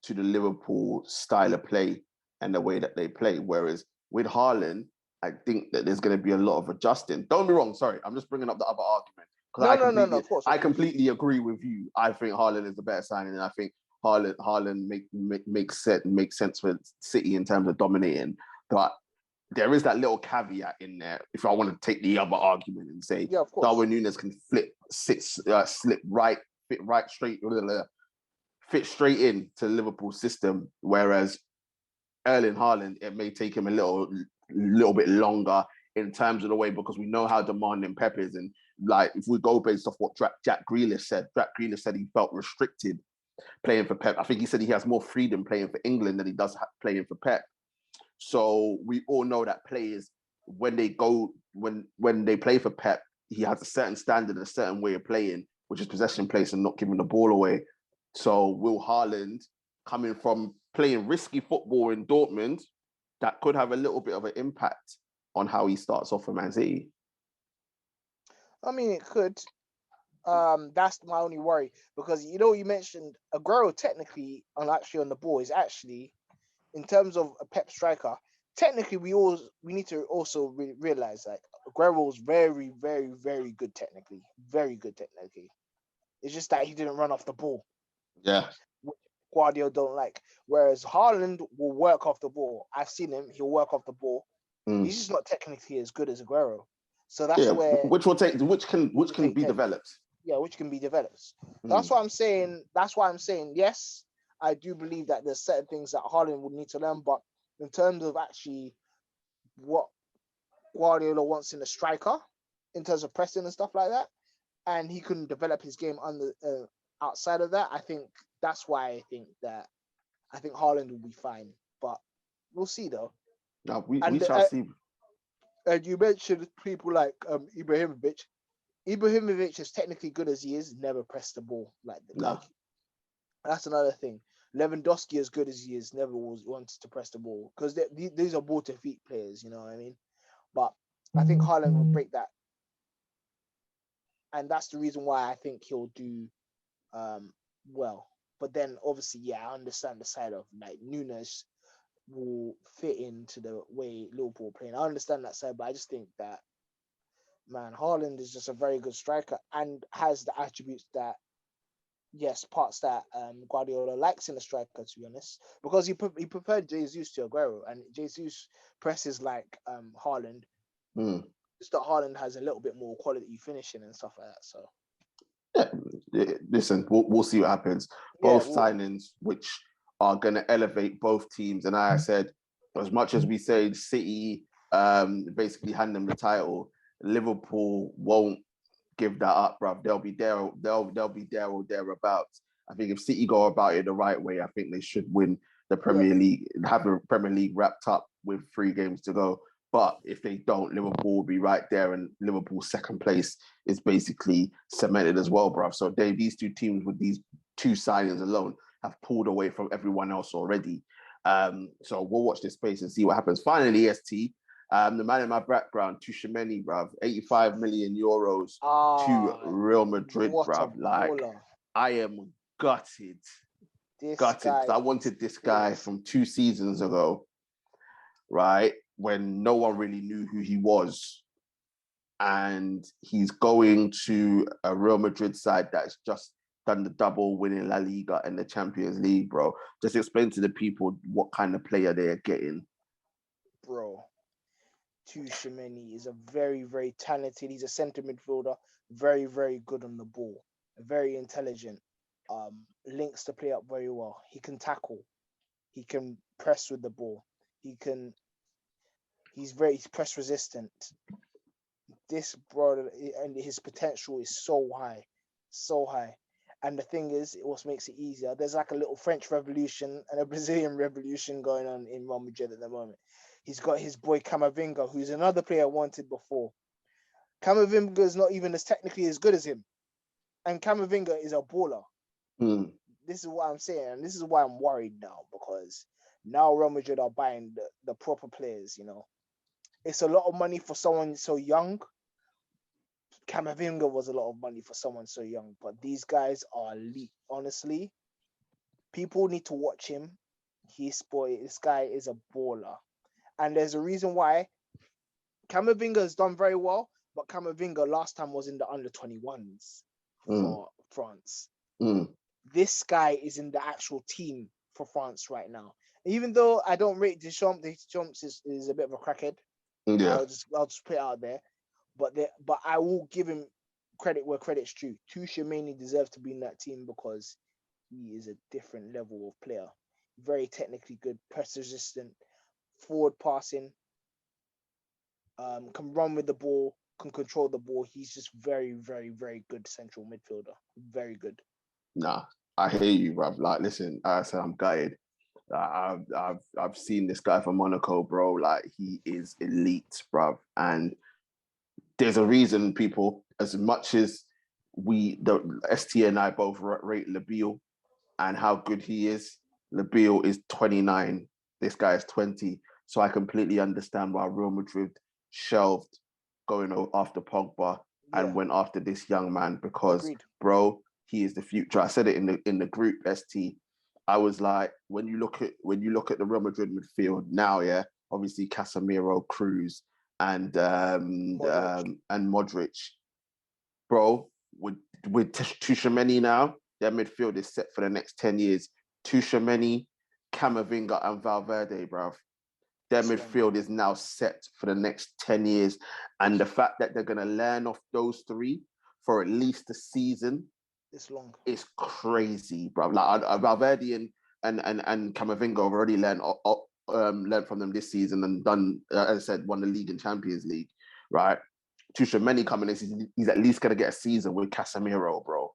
to the Liverpool style of play and the way that they play. Whereas with Haaland, I think that there's going to be a lot of adjusting. Don't be wrong. Sorry, I'm just bringing up the other argument. No, of course. I completely agree with you. I think Haaland is the better signing, and I think Haaland makes sense for City in terms of dominating. But there is that little caveat in there. If I want to take the other argument and say, Darwin Nunez can slip right, fit straight in to the Liverpool system, whereas Erling Haaland, it may take him a little bit longer in terms of the way, because we know how demanding Pep is. And like, if we go based off what Jack Grealish said he felt restricted playing for Pep. I think he said he has more freedom playing for England than he does playing for Pep. So we all know that players, when they play for Pep, he has a certain standard, a certain way of playing, which is possession plays and not giving the ball away. So will Haaland, coming from playing risky football in Dortmund, that could have a little bit of an impact on how he starts off for Man City? I mean, it could. That's my only worry, because you mentioned Aguero technically on the ball is actually, in terms of a Pep striker, technically we need to also realize like Aguero was very, very, very good technically, very good technically. It's just that he didn't run off the ball. Yeah. Guardiola don't like. Whereas Haaland will work off the ball. I've seen him; he'll work off the ball. He's just not technically as good as Aguero. So that's where which can be developed. Yeah, which can be developed. That's what I'm saying. That's why I'm saying yes. I do believe that there's certain things that Haaland would need to learn, but in terms of actually what Guardiola wants in a striker, in terms of pressing and stuff like that, and he can develop his game outside of that, I think that's why I think Haaland will be fine. But we'll see though. No, we shall see. And you mentioned people like Ibrahimovic. Ibrahimovic, as technically good as he is, never pressed the ball like that's another thing. Lewandowski, as good as he is, never wanted to press the ball, because these are ball to feet players, you know what I mean? But I think Haaland will break that, and that's the reason why I think he'll do well. But then obviously, I understand the side of like Nunez will fit into the way Liverpool playing. I understand that side, but I just think that, man, Haaland is just a very good striker and has the attributes that, parts that Guardiola likes in a striker, to be honest, because he preferred Jesus to Aguero, and Jesus presses like Haaland. Just that Haaland has a little bit more quality finishing and stuff like that. So listen, we'll see what happens. Both signings, which are going to elevate both teams, and I said, as much as we say City basically hand them the title, Liverpool won't give that up, bruv. They'll be there or thereabouts. I think if City go about it the right way, I think they should win the Premier League, have the Premier League wrapped up with 3 games to go. But if they don't, Liverpool will be right there, and Liverpool's second place is basically cemented as well, bruv. So these two teams with these 2 signings alone have pulled away from everyone else already. So we'll watch this space and see what happens. Finally, ST, the man in my background, Tchouaméni, bruv, 85 million euros to Real Madrid, bruv. Like, I am gutted. Because I wanted this guy from 2 seasons ago, right? When no one really knew who he was. And he's going to a Real Madrid side that's just done the double, winning La Liga and the Champions League, bro. Just explain to the people what kind of player they are getting. Bro, Tchouaméni is a very, very talented. He's a centre midfielder, very, very good on the ball, very intelligent. Links the play up very well. He can tackle. He can press with the ball. He's press resistant. This brother, and his potential is so high, so high. And the thing is, what makes it easier, there's like a little French Revolution and a Brazilian Revolution going on in Real Madrid at the moment. He's got his boy Camavinga, who's another player I wanted before. Camavinga is not even as technically as good as him. And Camavinga is a baller. This is what I'm saying. And this is why I'm worried now, because now Real Madrid are buying the proper players, you know. It's a lot of money for someone so young. Camavinga was a lot of money for someone so young, but these guys are elite. Honestly, people need to watch him. This guy is a baller. And there's a reason why Camavinga has done very well, but Camavinga last time was in the under-21s for France. This guy is in the actual team for France right now. Even though I don't rate Deschamps is a bit of a crackhead. Yeah. I'll just put it out there. But I will give him credit where credit's due. Tchouaméni deserves to be in that team because he is a different level of player. Very technically good, press resistant, forward passing, can run with the ball, can control the ball. He's just very, very, very good central midfielder. Very good. Nah, I hear you, bruv. Like, listen, I said I'm gutted. I've seen this guy from Monaco, bro. Like, he is elite, bruv. And there's a reason, people, as much as the ST and I both rate Labille and how good he is, Labille is 29. This guy is 20. So I completely understand why Real Madrid shelved going after Pogba and went after this young man, because, bro, he is the future. I said it in the group ST. I was like, when you look at the Real Madrid midfield now, yeah, obviously Casemiro, Cruz, and Modric, bro, with Tchouaméni now, their midfield is set for the next 10 years. Tchouaméni, Camavinga, and Valverde, bro. Their midfield is now set for the next 10 years. And the fact that they're going to learn off those three for at least a season, it's crazy, bro. Like, Valverde and Camavinga have already learned from them this season and done, as I said, won the league and Champions League, right? Tchouaméni coming in, he's at least going to get a season with Casemiro, bro.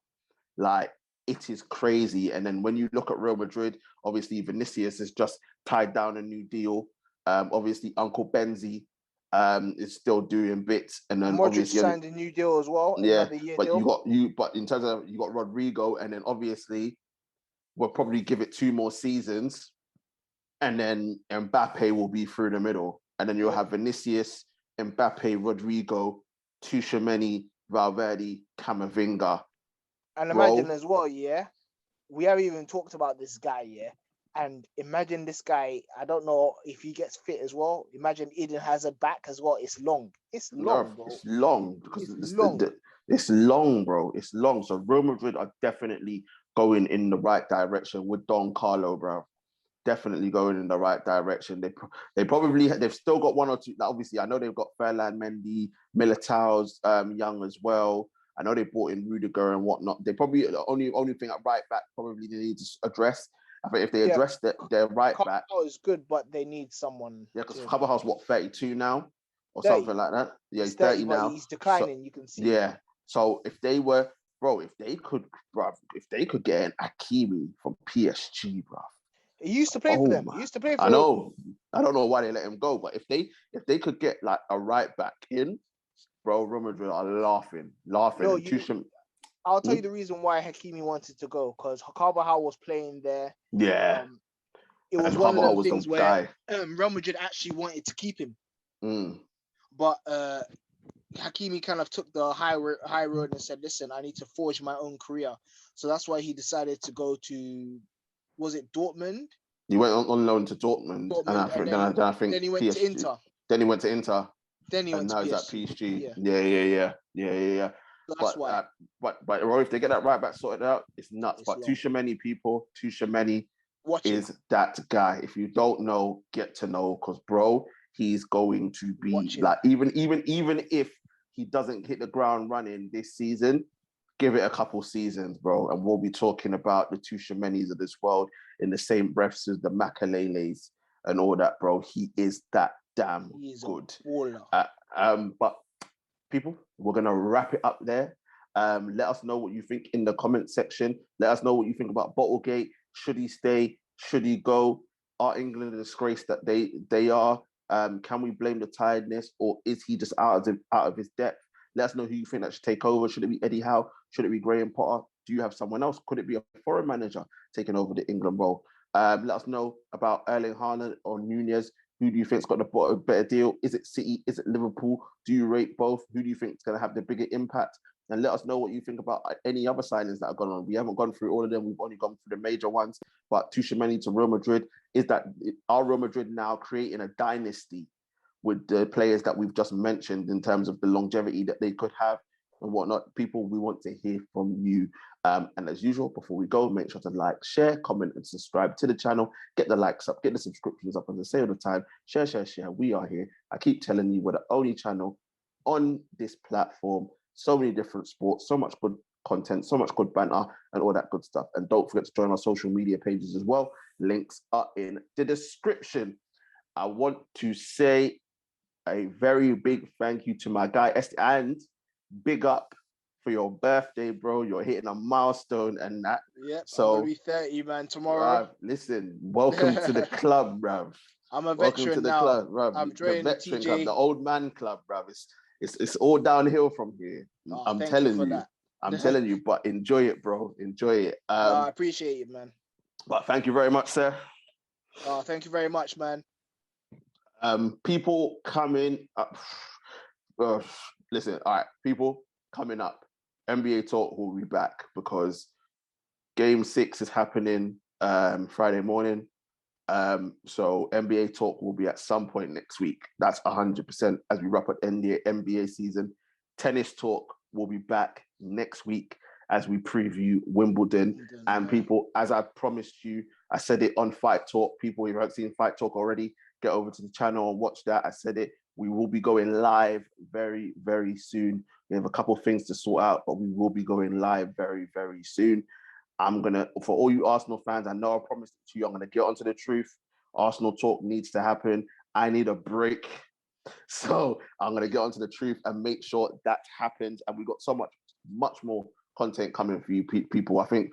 Like, it is crazy. And then when you look at Real Madrid, obviously Vinicius has just tied down a new deal. Obviously Uncle Benzi is still doing bits, and then Modric obviously signed a new deal as well. Yeah, another year but deal. but in terms of, you got Rodrigo, and then obviously we'll probably give it 2 more seasons, and then Mbappe will be through the middle, and then you'll have Vinicius, Mbappe, Rodrigo, Tchouaméni, Valverde, Camavinga. And imagine as well, yeah, we haven't even talked about this guy, yeah. And imagine this guy, I don't know if he gets fit as well. Imagine Eden Hazard back as well. It's long. It's long, bro. It's long because it's long. It's long, bro. It's long. So Real Madrid are definitely going in the right direction with Don Carlo, bro. Definitely going in the right direction. They've still got 1 or 2. Like, obviously, I know they've got Ferland Mendy, Militao's young as well. I know they brought in Rudiger and whatnot. They probably, the only thing at right back probably they need to address. I think if they address their right back, is good, but they need someone. Yeah, because Carvajal's 32 now, or 30. something like that. Yeah, he's 30 now. He's declining. You can see. Yeah. So if they could get an Hakimi from PSG, bro. He used to play for them. He used to play for. I know. I don't know why they let him go, but if they could get like a right back in, bro, Real Madrid are laughing. No, I'll tell you the reason why Hakimi wanted to go, because Carvajal was playing there. Yeah. It was one of those things where Real Madrid actually wanted to keep him. But Hakimi kind of took the high road and said, listen, I need to forge my own career. So that's why he decided to go to, was it Dortmund? He went on loan to Dortmund. And I think then he went to Inter. Then he went to Inter. Then he went to PSG. Now he's at PSG. Yeah. So that's why. But if they get that right back sorted out, it's nuts. But Tchouaméni is that guy. If you don't know, get to know, because bro, he's going to be like, even if he doesn't hit the ground running this season, give it a couple seasons, bro, and we'll be talking about the Tchouaménis of this world in the same breaths as the Makaleles and all that, bro. He is that damn good. But people, we're gonna wrap it up there. Let us know what you think in the comment section. Let us know what you think about BottleGate. Should he stay? Should he go? Are England a disgrace that they are? Can we blame the tiredness, or is he just out of his depth? Let us know who you think that should take over. Should it be Eddie Howe? Should it be Graham Potter? Do you have someone else? Could it be a foreign manager taking over the England role? Let us know about Erling Haaland or Nunez. Who do you think's got the better deal? Is it City? Is it Liverpool? Do you rate both? Who do you think is going to have the bigger impact? And let us know what you think about any other signings that have gone on. We haven't gone through all of them. We've only gone through the major ones. But Tchouaméni to Real Madrid, are Real Madrid now creating a dynasty with the players that we've just mentioned in terms of the longevity that they could have and whatnot? People, we want to hear from you. And as usual, before we go, make sure to like, share, comment, and subscribe to the channel. Get the likes up, get the subscriptions up. As I say all the time, share. We are here. I keep telling you, we're the only channel on this platform. So many different sports, so much good content, so much good banter, and all that good stuff. And don't forget to join our social media pages as well. Links are in the description. I want to say a very big thank you to my guy, Esti, and big up for your birthday, bro. You're hitting a milestone and that. Yeah, so I'm gonna be 30, man, tomorrow. Listen, welcome to the club, bruv. I'm a welcome veteran to the now. club, bruv. I'm the joining veteran TJ. club, the old man club, bruv. It's all downhill from here. I'm telling you. I'm telling you, but enjoy it, bro. Enjoy it. I appreciate it, man. But thank you very much, sir. Thank you very much, man. People coming up. Listen, all right, people coming up. NBA Talk will be back because Game 6 is happening Friday morning. So NBA Talk will be at some point next week. That's 100% as we wrap up NBA season. Tennis Talk will be back next week as we preview Wimbledon. And people, as I promised you, I said it on Fight Talk. People, if you haven't seen Fight Talk already, get over to the channel and watch that. I said it. We will be going live very, very soon. We have a couple of things to sort out, but we will be going live very, very soon. For all you Arsenal fans, I know I promised it to you, I'm going to get onto the truth. Arsenal Talk needs to happen. I need a break. So I'm going to get onto the truth and make sure that happens. And we've got so much more content coming for you people. I think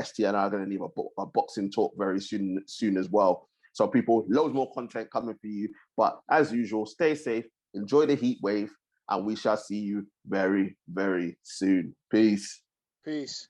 ST and I are going to leave a boxing talk very soon as well. So people, loads more content coming for you. But as usual, stay safe, enjoy the heat wave, and we shall see you very, very soon. Peace. Peace.